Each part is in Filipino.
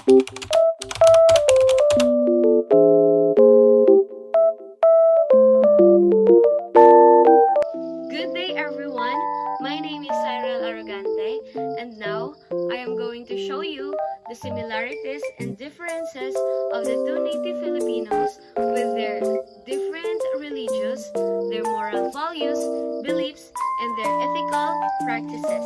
Good day everyone, my name is Cyril Arrogante and now I am going to show you the similarities and differences of the two native Filipinos with their different religions, their moral values, beliefs, and their ethical practices.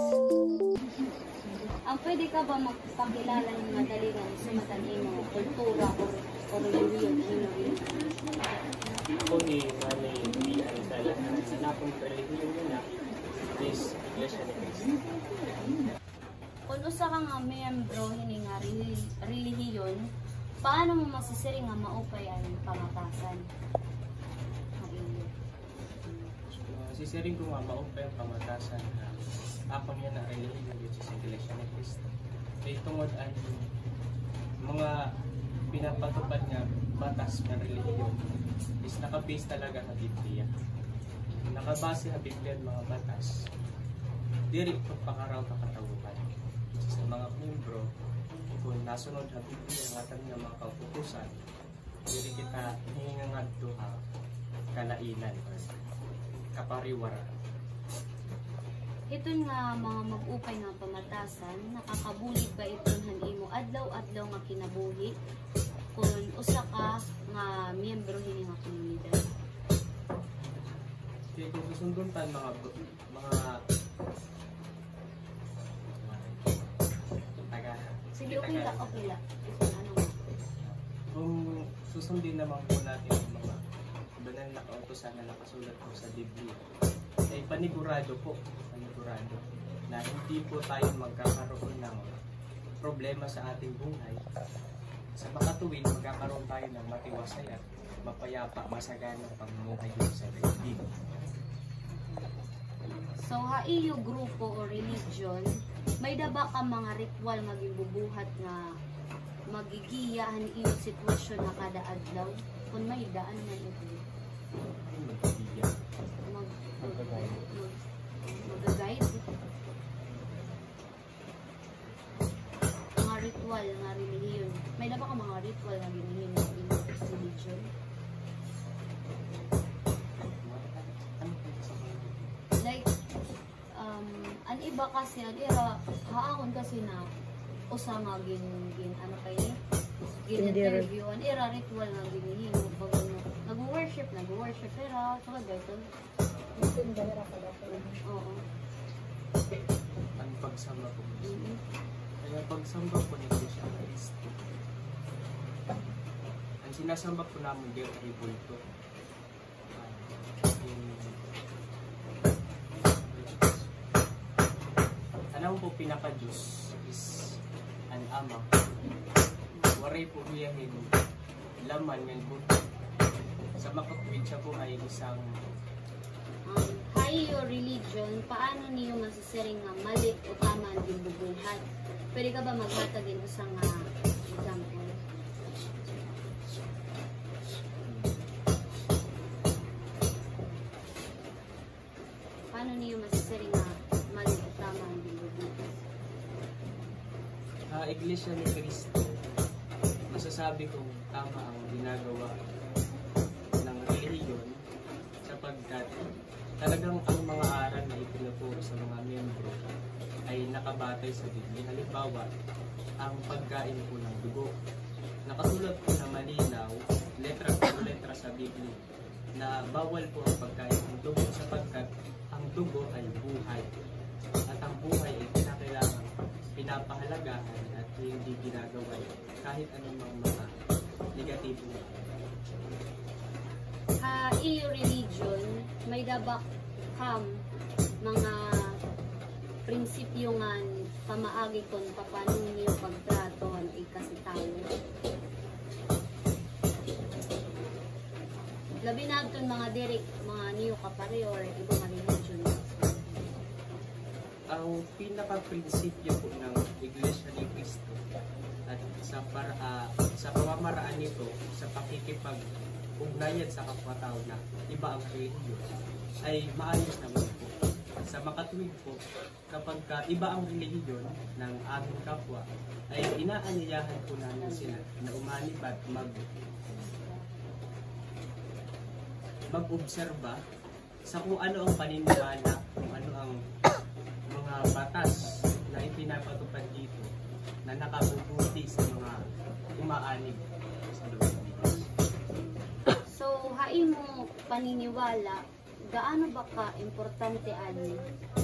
Pwede ka ba magpakilala ng madali ng sumatali mga kultura o religiyon? Ako ni Manay Bian Sala. Sana akong religiyon na is Iglesia ni Cristo. Kung usa ka nga miyembro hini nga relihiyon, paano mo masisiri nga maupay ang pamatasan? Sisiring ko nga maupay ang pamatasan na ako niya na relihiyon dito sa Iglesia ni Cristo. Kaya tungod ang mga pinapatupad nga batas ng relihiyon is nakabase talaga sa Biblia. Nakabase sa Biblia ang mga batas. Diri ito pakaraw kakatawukan. Sa mga membro, kung nasunod sa Biblia ang ating mga kautusan, diri kita hihingangan ito kalainan or kapariwaran. Ito nga mga mag-upay nga pamatasan, nakakabulig ba ito ng imo adlaw-adlaw nga kinabuhi kung usa ka nga miyembro hini nga komunidad? Kaya kung susundon tayo mga taga. Sige, okay la. Kung susundin naman po natin yung mga banal na kautusan na nakasulat po sa Biblia, ay panigurado na hindi po tayo magkakaroon ng problema sa ating buhay. Sa makatuwid, magkakaroon tayo ng matiwasay at mapayapa, masaganang pamumuhay sa daigdig. So, iyo grupo o religion, may daba ka mga ritual nga gibubuhat nga magigiyahan iyo sitwasyon na kada adlaw? Kung may daan man ito. Mag-guide. Mga ritual nga religion. May daba ka mga ritual nga religion ng religion? Like, an iba kasi, an ira, haakon kasi na usa nga gin-interview, an ira ritual nga ginihin, nag-worship, pero saka dito. Oo. Ang pagsamba po. Kaya pagsamba po ni Iglesia ni Cristo. Ang sinasamba po namin dito ay bulto. Anong po pinaka-Diyos is an ama. Waray po hiyahin laman ng buto. Sa makatuwid siya po ay isang Hayo religion, paano niyo masisiring nga mali o tama ang gibubuhat? Pwede ka ba maghatag din isang example? Paano niyo masisiring nga mali o tama ang gibubuhat? Iglesia ni Cristo, masasabi kong tama ang ginagawa ng relihiyon sapagkat talagang ang mga aral na itinuturo sa mga miyembro ay nakabatay sa Biblia. Halimbawa, ang pagkain po ng dugo. Nakasulat po na malinaw, letra po letra sa Biblia, na bawal po ang pagkain ng dugo sapagkat ang dugo ay buhay. At ang buhay ay kinakailangan pinapahalagahan at hindi ginagawa kahit anumang mga negatibo. Iyo religion, may dabak mga prinsipyo nga pamaagi kung paano niyo pagtrato ang ikasitaw. Labi natin mga direct, mga niyo kapare or ibang religion. Ang pinaka-prinsipyo po ng Iglesia ni Cristo at sa pamamaraan nito sa pakikipag-ugnayan sa kapwa-tao na iba ang relihiyon ay maayos naman po sa makatuwid po, kapag iba ang relihiyon ng aming kapwa, ay inaanyayahan po namin sila na umanib at mag-obserba sa kung ano ang paniniwala, kung ano ang mga batas na ipinapatupad dito na nakabubuti sa mga umaanib sa loob ng Diyos. So, hain mo paniniwala, gaano ba ka importante ani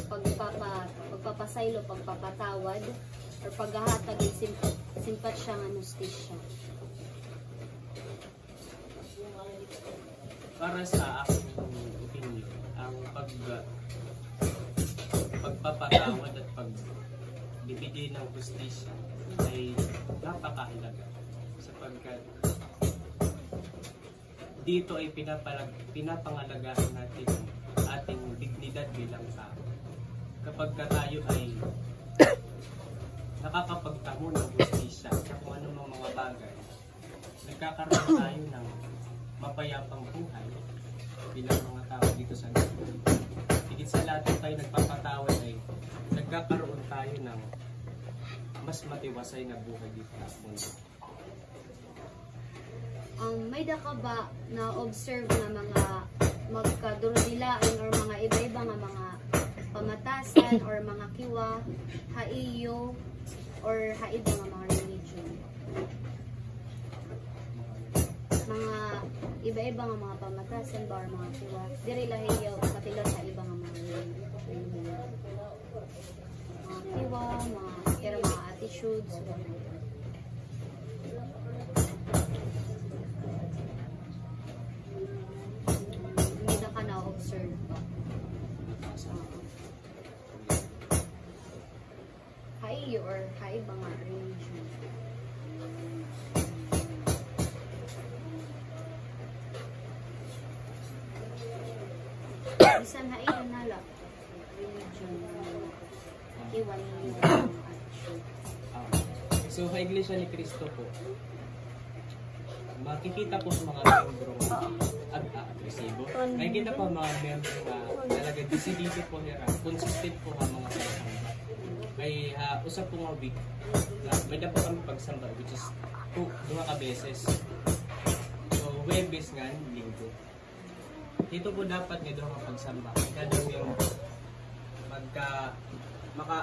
pagpapasaylo, pagpapatawad, or paghahatag ng simpatsya nga justisya? Para sa aking opinion, ang pagpapatawad at pagbibigay ng justisya ay napakahalaga sapagkat dito ay pinapangalagahan natin ating dignidad bilang tao. Kapag tayo ay nakakapagtamo ng justisya sa kung anong mga bagay, nagkakaroon tayo ng mapayapang buhay bilang mga tao dito sa mundo. Higit sa lahat tayo nagpapatawad ay nagkakaroon tayo ng mas matiwasay na buhay dito sa mundo. May da ka ba na observe na mga magkadurudilain or mga iba-iba nga mga pamatasan or mga kiwa, haiyo, or haiba nga mga religion? Mga iba-iba nga mga pamatasan ba or mga kiwa, diri lahiyo katila sa iba nga mga religion. Mga kiwa, mga attitudes, observe pa. Haiyo or haiba nga religion. Bisan haiyo nala religion. Iwan yung attitude. So, sa Iglesia ni Cristo po, makikita po sa mga membro agresibo. Makikita po mga membro na talaga disidido po nila, consistent po ang mga pagsamba. May usap po nga week, may na po kami pagsamba, which is 2 beses. So, Webes nga, Linggo. Dito po dapat nga doon ang pagsamba. Kaya yung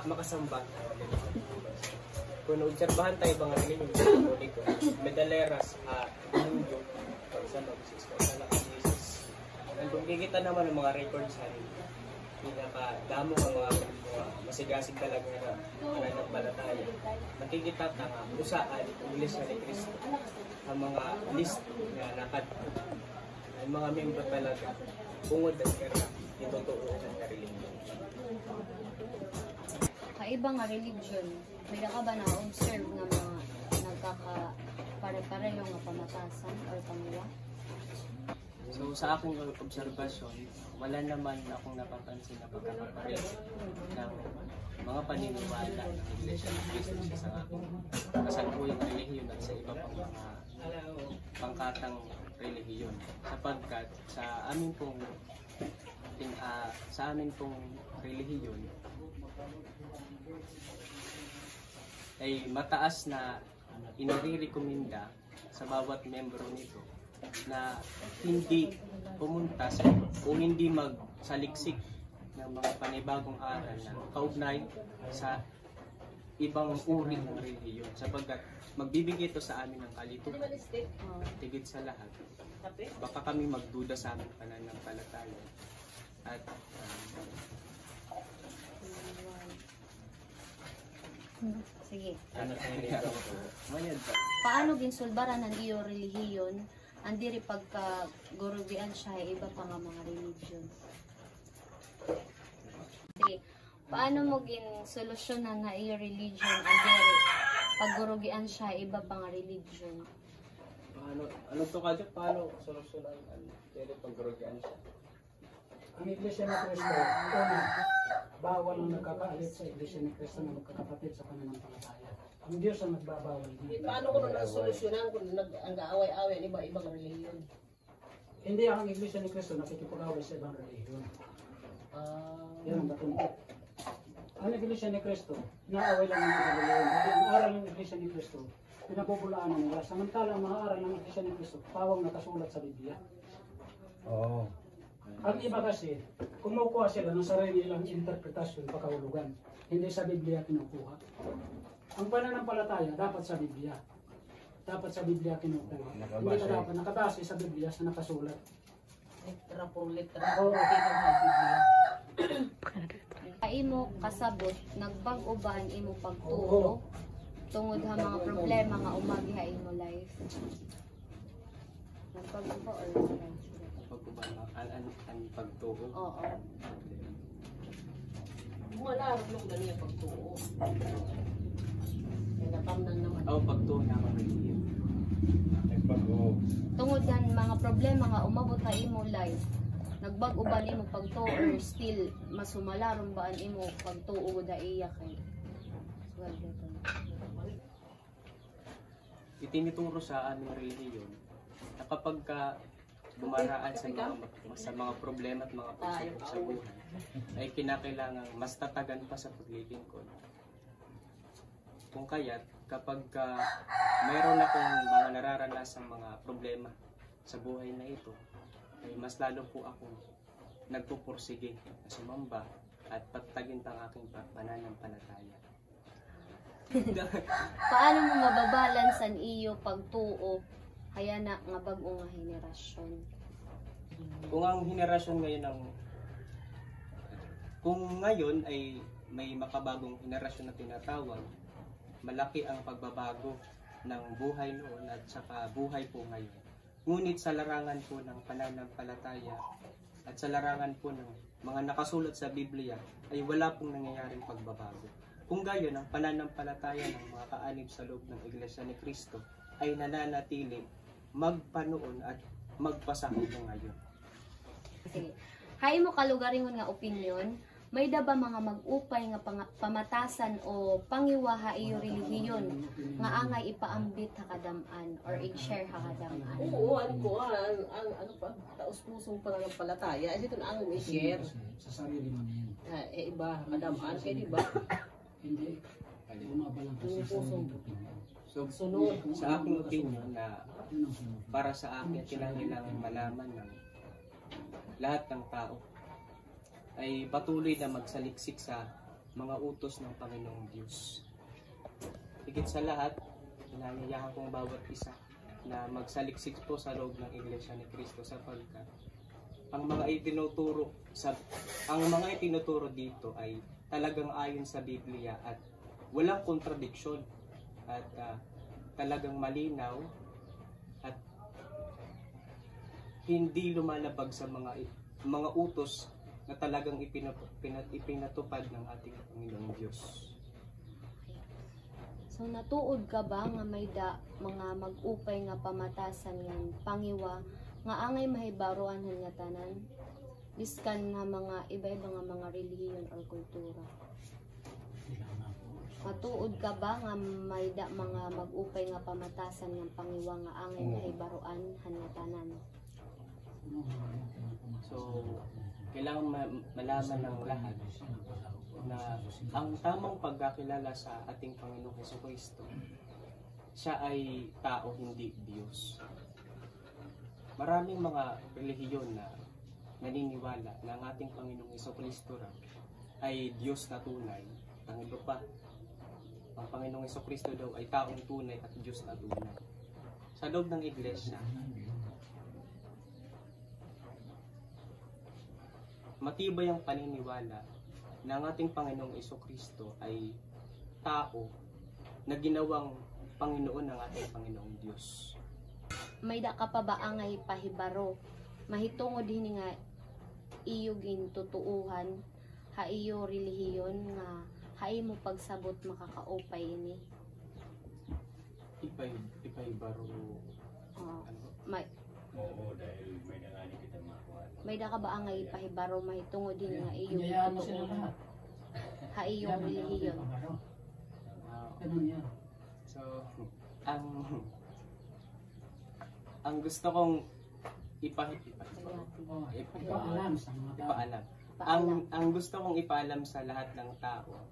makasamba. Kung obserbahan tayo mga religion, medaleras, Linggo, pagsamba, Jesus. Kung kikita naman ng mga records sa pinakadamo ng mga masigasig talaga na nananampalataya. Nakikita ka nga, usaan, Iglesia ni Cristo, ang mga list na nakad, ang mga member talaga, bungod at kera, itutuunan na religion. Kaiba nga religion, may ka ba na-observe na mga nagkaka-pare-pareho nga pamatasan or pamilya? So sa aking obserbasyon, wala naman akong napapansin na pagkakapareho ng mga paniniwala ng Iglesia ni Cristo sa aking kasalukuyang relihiyon at sa iba pang mga pangkatang relihiyon. Sapagkat sa amin pong relihiyon ay mataas na inire-recommenda sa bawat membro nito na hindi pumunta o hindi magsaliksik ng mga panibagong aral na kaugnay sa ibang uri ng relihiyon sapagkat magbibigay ito sa amin ng kalituhan. Tigit sa lahat, baka kami magduda sa aming pananampalataya at Sige. Paano ginsulbaran ng iyo relihiyon andiri pagka gurugian siya iba pa nga mga religion? Sige. Paano mo ginsolusyonan nga iyo religion andiri pag gurugian siya iba pa nga religion? Ano to kadyo? Paano solusyonan andiri pag gurugian siya? Ang Iglesia ni Cristo, bawal ang nagkakaalit sa Iglesia ni Cristo na magkakapatid sa pananampalataya. Ang Diyos ang nagbabawal. Paano ko nung nasolusyonan kung nag-aaway-away ang iba-ibang relihiyon? Hindi ang Iglesia ni Cristo nakikipag-away sa ibang relihiyon. Yan ang batuntot. Ang Iglesia ni Cristo, naaway lang ng Galileon. Ang aral ng Iglesia ni Cristo, pinapupulaan nila. Samantala ang mga aral ng Iglesia ni Cristo, pawang nakasulat sa Biblia. Oo. Ang iba kasi, kumukuha sila ng sarili nilang interpretasyon, pakahulugan. Hindi sa Biblia kinukuha. Ang pananampalataya, dapat sa Biblia. Dapat sa Biblia kinukuha. Hindi ka dapat nakabase sa Biblia sa nakasulat. Litra por litra. Oo. Imo kasabot nagbag-uban imo pagtuo tungod ha mga problema nga umagi ha imo life. Nagpag-uba or Pagkuba ang pagtuo. oo. Malaro lang na niya pagtuo. May natamnan naman. Pagtuo na ako relihiyon. Nagbago. Tungod yan mga problema nga umabot ha imo life. Nagbag-uban imo pagtuo or still masumalaron baan imo pagtuo da iya kay. Well, Itinuturo sa aming relihiyon na kapag ka dumaraan sa mga problema at mga pagsubok sa buhay, ay kinakailangang mas tatagan pa sa paglilingkod. Kung kaya't kapag mayroon akong mga nararanasang mga problema sa buhay na ito, ay mas lalo po akong nagpupursige na sumamba at pagtagin ang aking pananampalataya. Paano mo mababalansan iyo pagtuo kaya na nga bag-o nga henerasyon? Kung ang henerasyon ngayon kung ngayon ay may makabagong henerasyon na tinatawag, malaki ang pagbabago ng buhay noon at saka buhay po ngayon. Ngunit sa larangan po ng pananampalataya at sa larangan po ng mga nakasulat sa Biblia ay wala pong nangyayaring pagbabago. Kung gayon, ang pananampalataya ng mga kaanib sa loob ng Iglesia ni Cristo ay nananatili magpanoon at magpasa hanggang ngayon. Sige. Hay mo kalugaringon nga opinion, may da ba mga mag-upay nga pamatasan o pangiwaha iyo relihiyon nga angay ipaambit ha kadaman or i-share ha kadaman? Oo, ano pa, taos-pusong pananampalataya. Ito na ang i-share. Sa sarili mo yan. Iba, kadamaan kayo, di ba? Hindi. Bumabalang kasi sa sarili mo. So, Sunod. sa aking opinion na Yun ang sunod. para sa akin, kinakailangan malaman ng lahat ng tao ay patuloy na magsaliksik sa mga utos ng Panginoong Diyos. Higit sa lahat, inanyayahan kong bawat isa na magsaliksik po sa loob ng Iglesia ni Cristo sapagkat ang mga itinuturo dito ay talagang ayon sa Biblia at walang kontradiksyon at talagang malinaw at hindi lumalabag sa mga utos na talagang ipinatupad ng ating Panginoong Diyos. So natuod ka ba nga may mga mag-upay nga pamatasan nga pangiwa nga angay mahibaruan nga tanan? Biskan nga mga iba-iba nga mga relihiyon or kultura. Matuod ka ba nga may mga mag-upay nga pamatasan nga pangiwa nga angay mahibaruan nga tanan? So, kailangan malaman ng lahat na ang tamang pagkakilala sa ating Panginoong Jesucristo, siya ay tao, hindi Diyos. Maraming mga relihiyon na naniniwala na ang ating Panginoong Jesucristo ay Diyos na tunay. Ang iba pa, ang Panginoong Jesucristo daw ay taong tunay at Diyos na tunay. Sa loob ng Iglesia, matibay ang paniniwala na ang ating Panginoong Jesucristo ay tao na ginawang Panginoon ng ating Panginoong Diyos. May da ka pa ba angay pahibaro? Mahitungod din nga iyo gintutuuhan ha iyo relihiyon nga hay mo pagsabot makakaupay ini. Ipay-baro. May Oo, dahil may nangani kita makuha. may da ka ba angay pahibaro mahitungod din nga iyo Hayaan mo sila gintutuuhan lahat. ha iyo relihiyon. Ganun yan. So, ang gusto kong ipaalam Ipaalam sa mga tao. ang gusto kong ipaalam sa lahat ng tao,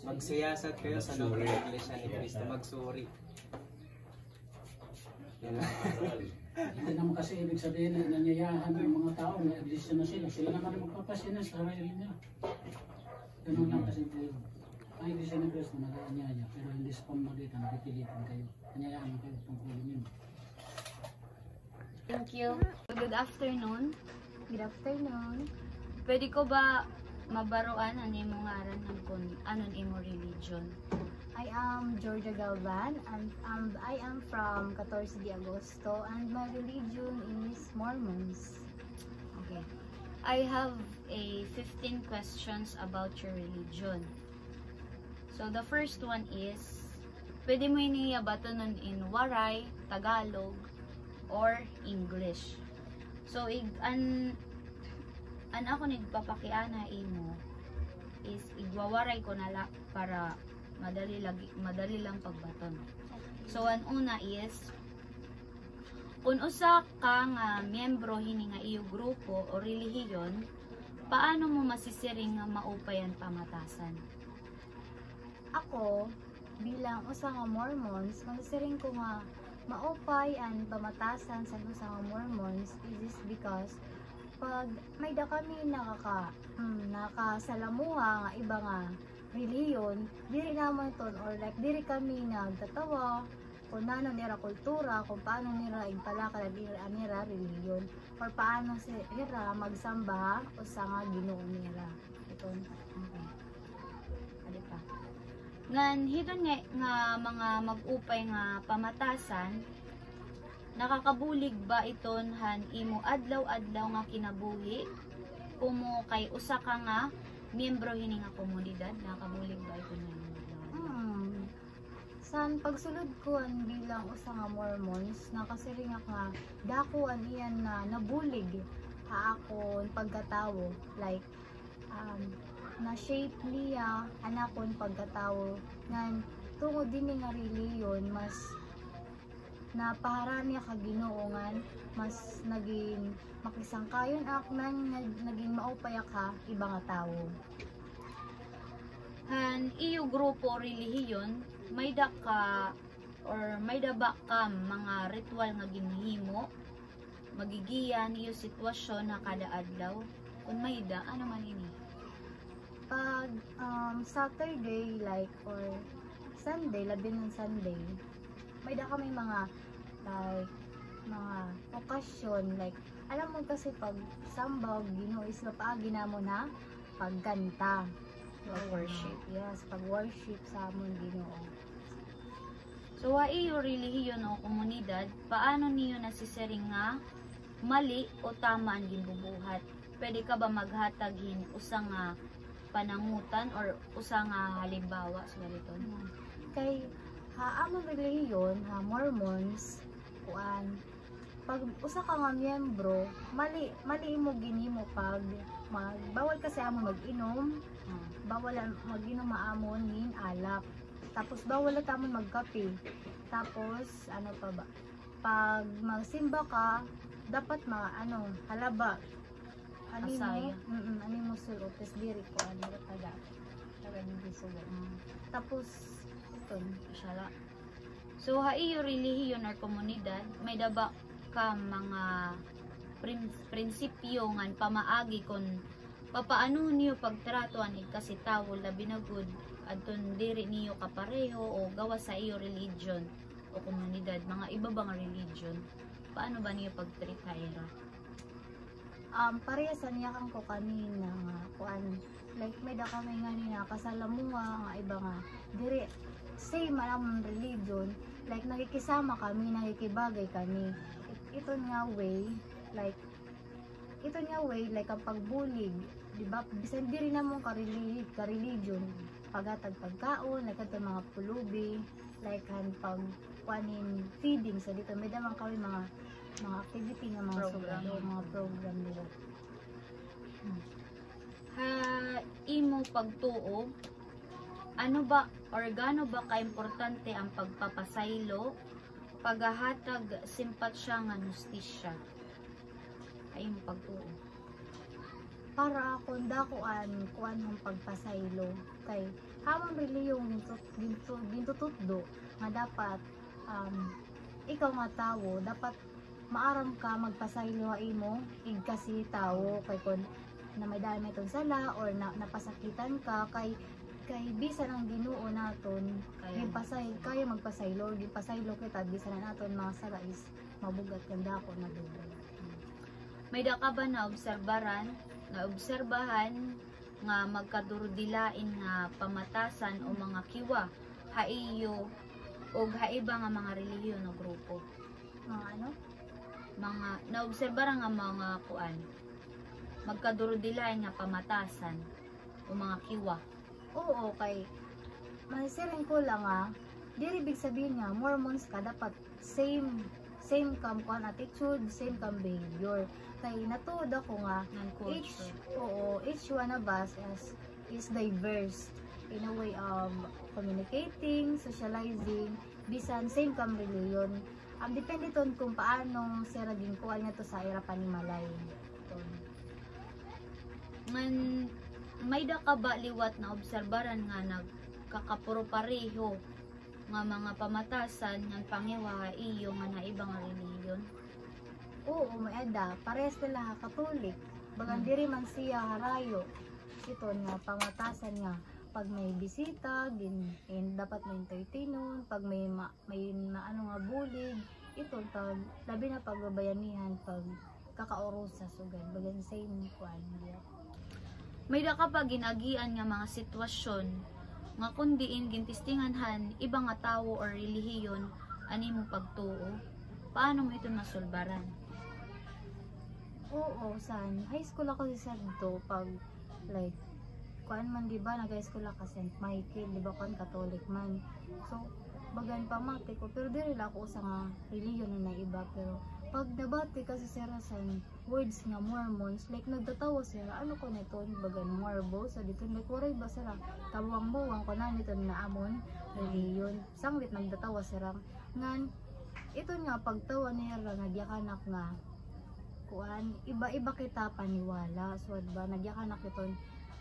magsiyasat kayo sa loob ng Iglesia ni Cristo, magsuri. Yan lang. Hindi naman kasi ibig sabihin na nanyayahan ng mga tao na iglesia na sila. Sila naman ang magpapasya sa sarili niya. Ganun lang kasi po yun. Ang iglesia ng Cristo nag-aanyaya, pero hindi sa pamamagitan, napipilitan kayo. Anyayahan kayo tungkulin yun. Thank you. Good afternoon. Good afternoon. Pwede ko ba mabaruan ang imong ngaran ng kung anon imo religion? I am Georgia Galvan and I am from 14 de Agosto and my religion is Mormons. Okay. I have a 15 questions about your religion. So the first one is, pwede mo iniya batonon in Waray, Tagalog, or English. So an ako nagpapakiana imo is igwawaray ko na para madali lang pagbaton. So ang una is, kung usa ka nga miyembro hini nga iyo grupo o relihiyon, paano mo masisiring nga maupayan pamatasan? Ako, bilang usa nga Mormons, magsiring ko nga maupay ang pamatasan sa usa nga Mormons is because pag may da kami nakasalamuha nga iba nga reliyon, diri naman ton or like diri kami nagtatawa kung ano nira kultura, kung paano nira igpalakad nira reliyon, or paano nira magsamba o sa nga Ginoo nira. Ito. Okay. Adi pa. Ngan hidon nga mga mag-upay nga pamatasan, nakakabulig ba iton han imo adlaw-adlaw nga kinabuhi? Kumo kay usa ka nga miyembro hini nga komunidad, nakabulig ba ito na San pagsulod ko an bilang usa nga Mormons, nakasiring nga dako an iyan na nabulig akon pagkatawo, like na shape niya anakon pagkatawo ngan tungod din nga reliyon mas napahara niya kaginoongan, mas naging makisangkayon naging maupaya ka iba nga tawo. Han iyo grupo relihiyon, may da ka or may da ba ka mga ritual nga ginhimo, magigiyan iyo sitwasyon na kada adlaw? Kung may da, ano man ini? Pag Saturday like or Sunday, labi ng Sunday, may da kami mga like mga okasyon, like alam mo kasi pag samba Ginoo is paagi na mo na pagkanta, Worship. yes, pag worship sa amon Ginoo. So wa iyo relihiyon o komunidad, paano niyo nasisiring nga mali o tama ang ginbubuhat? Pwede ka ba maghatag hin usa nga panangutan or usa nga halimbawa sa ganito? Kay among relihiyon, Mormons, kuan pag usa ka nga miyembro, mali mo ginimo pag bawal kasi amon mag-inom, bawal mag-inom maamon nin alak. Tapos bawal na tamon magkape. Tapos ano pa ba? Pag magsimba ka, dapat halaba. Asaya. Ani mo sulot, tes diri ko taga ni sulot. Tapos ito, Inshallah. So iyo relihiyon or komunidad, may daba ka mga prinsipyo nga pamaagi kon papaano niyo pagtratuan kasi tawo labi na good adton diri niyo kapareho o gawa sa iyo religion o komunidad, mga iba bang religion, paano ba niyo pagtreat ira? Pareha sa niya kang ko kanina nga kuan like may da kami nga nina kasalamuha nga iba nga diri same ang religion, like nakikisama kami, nakikibagay kami. Ito nga way like ang pagbulig, di ba? Bisan diri na mong ka religion, pagatag pagkaon, like ato mga pulubi, like pag kuanin feeding sa dito, may damang kami mga activity nga mga Program. mga program nila. Imo pagtuo, ano ba or gaano ba kaimportante ang pagpapasaylo, paghahatag simpatsya nga hustisya? ay mo pagtuo. Para ako kuan ang pagpasaylo kay hamon reliyong gintutudlo nga dapat ikaw nga tawo dapat maaram ka magpasaylo imo kasi tawo kay kun na may dami itong sala or napasakitan ka kay bisan ang Ginoo naton kaya magpasaylo gipasaylo kita bisan na naton mga sala is mabugat kanda ako na dugo. May da ka ba na obserbahan nga magkadurdilain nga pamatasan o mga kiwa haiyo o haiba nga mga relihiyon o grupo? Mga naobserba nga mga kuan magkadurdilain nga pamatasan o mga kiwa. Oo, kay masiring ko lang diri big sabihin nga Mormons ka dapat same kam kuan attitude, same kam behavior. Kay natuod ako nga each one of us is diverse in a way of communicating, socializing, bisan same kam religion. Depende ton kung paano sira din kuan nga to sa ira panimalay. May da ka ba liwat na obserbaran nga nagkakapuro pareho nga mga pamatasan ng pangiwa iyo nga naibang relihiyon? Oo, may ada. Parehas sila Katolik. Bagang diri man siya harayo. Ito nga pamatasan nga pag may bisita, dapat may entertainon, pag may nga bulig, ito labi na pagbabayanihan pag kakaurusa sugad. Bagang same kuan diya. May da ka pa ginagian nga mga sitwasyon nga kundiin gintistinganhan ibang nga tawo or relihiyon ani mo pagtuo, paano mo ito nasulbaran? Oo, high school ako sa Santo pag like kuan man di ba nag-high school ako sa St. Michael, di ba kuan Catholic man. So bagan pamati ko pero diri la ako sa nga relihiyon na iba pero pag nabati kasi sila sa words nga Mormons, like nagtatawa sila, ano ko nito, bagan Morbo, so dito nagkuray ba sila, tawang-buwang ko na nito na amon, reliyon, sanglit nagtatawa sila, ngan, ito nga, pagtawa niya nagyakanak nga, kuan, iba-iba kita paniwala, so ba, nagyakanak ito,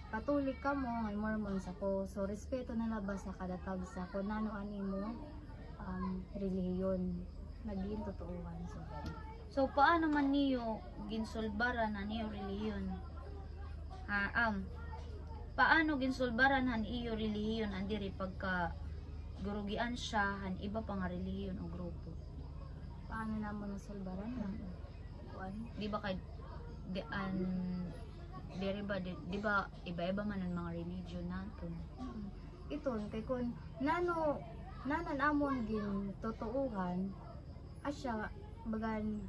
Katolik ka mo, nga Mormons ako, so respeto na labas sa kadatag sa kung ano-ani mo, reliyon, naging totoohan. So paano man niyo ginsulbaran na niyo relihiyon? Paano ginsulbaran han iyo relihiyon andiri pagka gurugian siya han iba pa nga relihiyon o grupo? Paano namon nasulbaran na? Kuan? Di ba kay di ba iba-iba man ang mga religion naton? Ito kay kun nanan amon gin totoohan asya bagan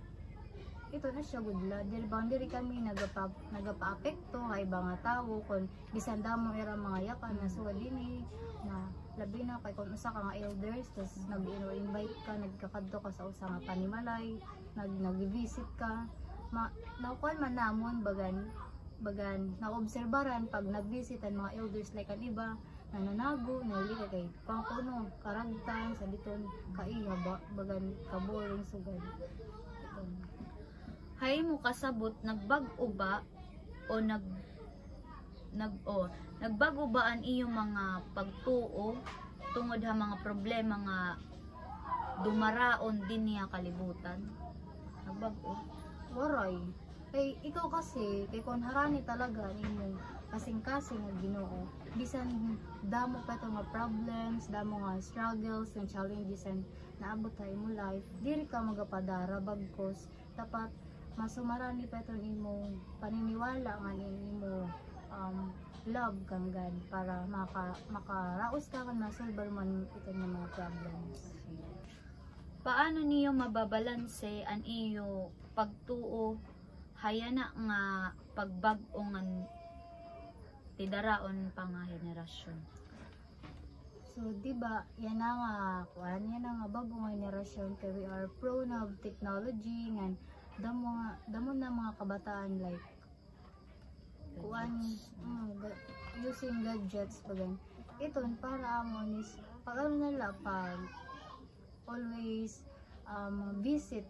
ito na siya gudla diri kami nagapa-apekto kay ibang tao kun bisan damo era mga yakan na suwa dinhi na labi na kay kun usa ka nga elders tas nag-invite ka nagkakadto ka sa usa nga panimalay nag-visit ka nakuan man namon bagan naobserbaran pag nag-visitan mga elders like an iba nananago, nalika kay pangkuno, karagtan, sa diton, kaiya, bagan, kaboring, sugay. Hay mo kasabot, nagbago ba o nagbago ba ang iyong mga pagtuo tungod ha mga problema nga dumaraon din niya kalibutan? Nagbago? Waray. Kay ikaw kasi, kay kung harani talaga nimo kasing-kasing nga Ginoo bisan damo pa ito nga problems, damo nga struggles and challenges and naabot tayo mo life, diri ka magapadara bagkos dapat masumarani pa ito imong paniniwala nga nimo love kang God para makaraos ka kan masolbar man ito nga mga problems. Paano niyo mababalanse ang iyo pagtuo hayana nga pagbag-o nga tidaraon pa nga henerasyon? So, diba, yan na nga bago nga henerasyon kay we are prone of technology nga damo na mga kabataan like using gadgets bagan. Ito para amon is pag nila pag always visit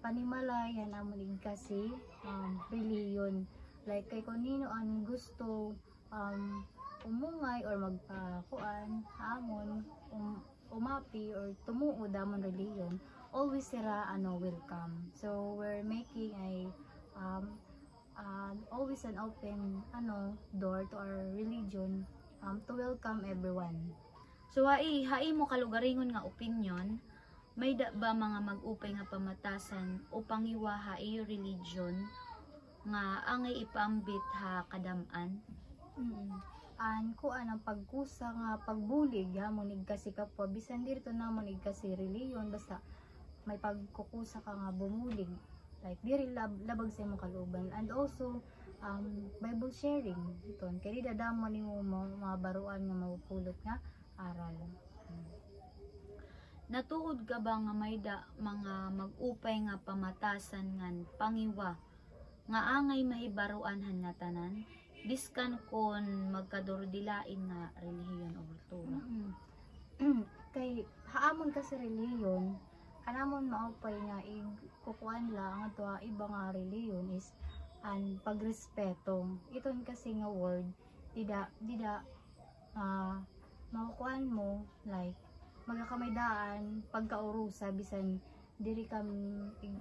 panimala yan amon kasi reliyon. Like kay kung nino ang gusto umungay or magpakuan amon umapi or tumuo damon reliyon, always sira welcome. So we're making a always an open door to our religion to welcome everyone. So hai mo kalugaringon nga opinion, may da ba mga mag-upay nga pamatasan upang iwaha iyo religion nga angay ipambit ha kadaman? Kuan ang pagkusa nga pagbulig monig kasi kapwa bisan dito na monig kasi reliyon basta may pagkukusa ka nga bumulig, like diri labag sa imong kaluban. And also Bible sharing iton kay dadamo nimo mga baruan nga mapupulot nga aral. Natuod ka ba nga may da mga mag-upay nga pamatasan ngan pangiwa nga angay mahibaruan nga tanan biskan kon magkadordilain nga relihiyon o kultura? Kay haamon kasi reliyon anamon maupay nga kukuan lang ato iba nga reliyon is an pagrespeto. Iton kasi nga word dida makukuan mo like magkakamaydaan pagkaurusa bisan diri kam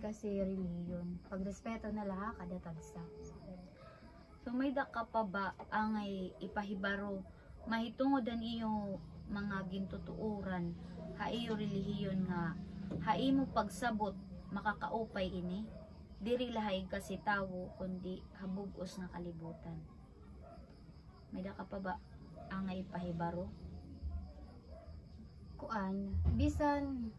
kasi reliyon. Pagrespeto na laha kada tagsa. So may da ka pa ba angay ipahibaro mahitungod iyo mga gintutuuran ha iyo relihiyon nga haimo pagsabot makakaupay ini diri lahay kasi tawo kundi habugos nga kalibutan? May da ka pa ba angay ipahibaro? Kuan bisan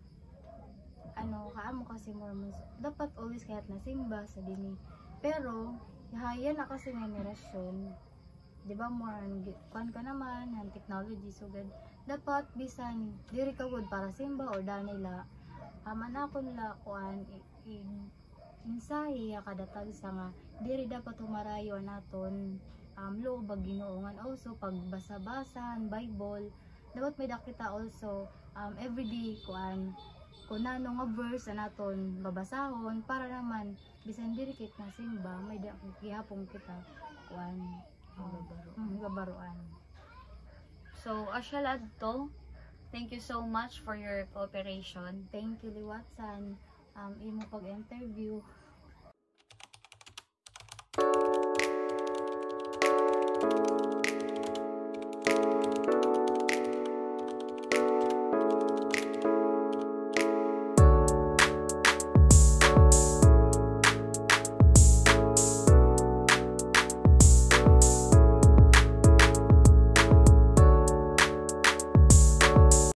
kaamo kasi Mormons dapat always kahit nasimba sa dini, pero hayan na kasi nga generasyon, di ba more kuan ka naman ang technology, so good dapat bisan diri ka good para simba or danila manakon la kuan insahi kada tagsa nga diri dapat humarayo naton loob ba Ginoo. Also pagbasa-basan Bible dapat may dakita also everyday kuan kung nano nga verse naton babasahon para naman bisan diri kit nga simba may gihapon kita kuan gabaruan. So asyalad to, thank you so much for your cooperation. Thank you Liwatsan imo pag-interview.